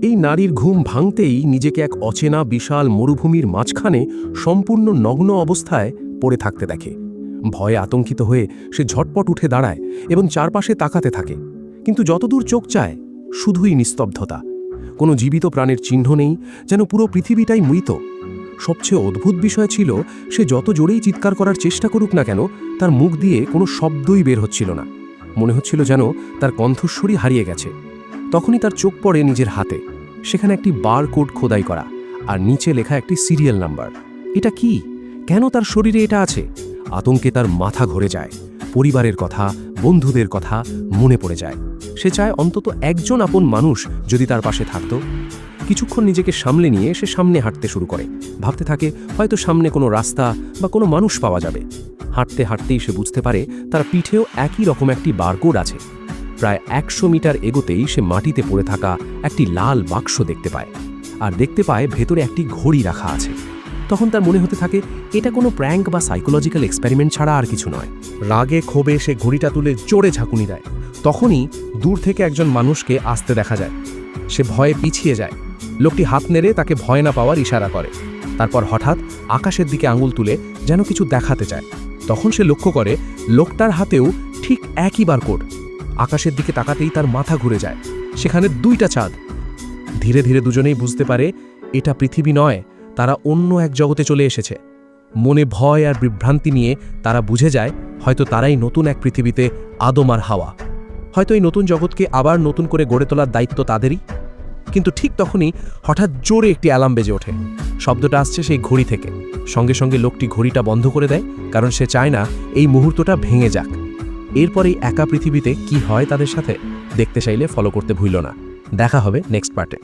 এই নারীর ঘুম ভাঙতেই নিজেকে এক অচেনা বিশাল মরুভূমির মাঝখানে সম্পূর্ণ নগ্ন অবস্থায় পড়ে থাকতে দেখে। ভয়ে আতঙ্কিত হয়ে সে ঝটপট উঠে দাঁড়ায় এবং চারপাশে তাকাতে থাকে, কিন্তু যতদূর চোখ চায় শুধুই নিস্তব্ধতা। কোনো জীবিত প্রাণের চিহ্ন নেই, যেন পুরো পৃথিবীটাই মৃত। সবচেয়ে অদ্ভুত বিষয় ছিল, সে যত জোরেই চিৎকার করার চেষ্টা করুক না কেন, তার মুখ দিয়ে কোনো শব্দই বের হচ্ছিল না। মনে হচ্ছিল যেন তার কণ্ঠস্বরই হারিয়ে গেছে। তখনই তার চোখ পড়ে নিজের হাতে। সেখানে একটি বারকোড খোদাই করা, আর নিচে লেখা একটি সিরিয়াল নাম্বার। এটা কি? কেন তার শরীরে এটা আছে? আতঙ্কে তার মাথা ঘুরে যায়। পরিবারের কথা, বন্ধুদের কথা মনে পড়ে যায়। সে চায় অন্তত একজন আপন মানুষ যদি তার পাশে থাকত। কিছুক্ষণ নিজেকে সামলে নিয়ে সে সামনে হাঁটতে শুরু করে। ভাবতে থাকে হয়তো সামনে কোনো রাস্তা বা কোনো মানুষ পাওয়া যাবে। হাঁটতে হাঁটতেই সে বুঝতে পারে তার পিঠেও একই রকম একটি বারকোড আছে। প্রায় 100 মিটার এগোতেই সে মাটিতে পড়ে থাকা একটি লাল বাক্স দেখতে পায়, আর দেখতে পায় ভেতরে একটি ঘড়ি রাখা আছে। তখন তার মনে হতে থাকে এটা কোনো প্র্যাঙ্ক বা সাইকোলজিক্যাল এক্সপেরিমেন্ট ছাড়া আর কিছু নয়। রাগে ক্ষোভে সে ঘড়িটা তুলে জোরে ঝাঁকুনি দেয়। তখনই দূর থেকে একজন মানুষকে আসতে দেখা যায়। সে ভয়ে পিছিয়ে যায়। লোকটি হাত নেড়ে তাকে ভয় না পাওয়ার ইশারা করে। তারপর হঠাৎ আকাশের দিকে আঙুল তুলে যেন কিছু দেখাতে চায়। তখন সে লক্ষ্য করে লোকটার হাতেও ঠিক একই বারকোড। আকাশের দিকে তাকাতেই তার মাথা ঘুরে যায়। সেখানে 2টা চাঁদ। ধীরে ধীরে দুজনেই বুঝতে পারে এটা পৃথিবী নয়, তারা অন্য এক জগতে চলে এসেছে। মনে ভয় আর বিভ্রান্তি নিয়ে তারা বুঝে যায় হয়তো তারাই নতুন এক পৃথিবীতে আদম আর হাওয়া। হয়তো এই নতুন জগৎকে আবার নতুন করে গড়ে তোলার দায়িত্ব তাদেরই। কিন্তু ঠিক তখনই হঠাৎ জোরে একটি অ্যালার্ম বেজে ওঠে। শব্দটা আসছে সেই ঘড়ি থেকে। সঙ্গে সঙ্গে লোকটি ঘড়িটা বন্ধ করে দেয়, কারণ সে চায় না এই মুহূর্তটা ভেঙে যাক। এরপরেই একা পৃথিবীতে কি হয় তাদের সাথে দেখতে চাইলে ফলো করতে ভুলো না। দেখা হবে নেক্সট পার্টে।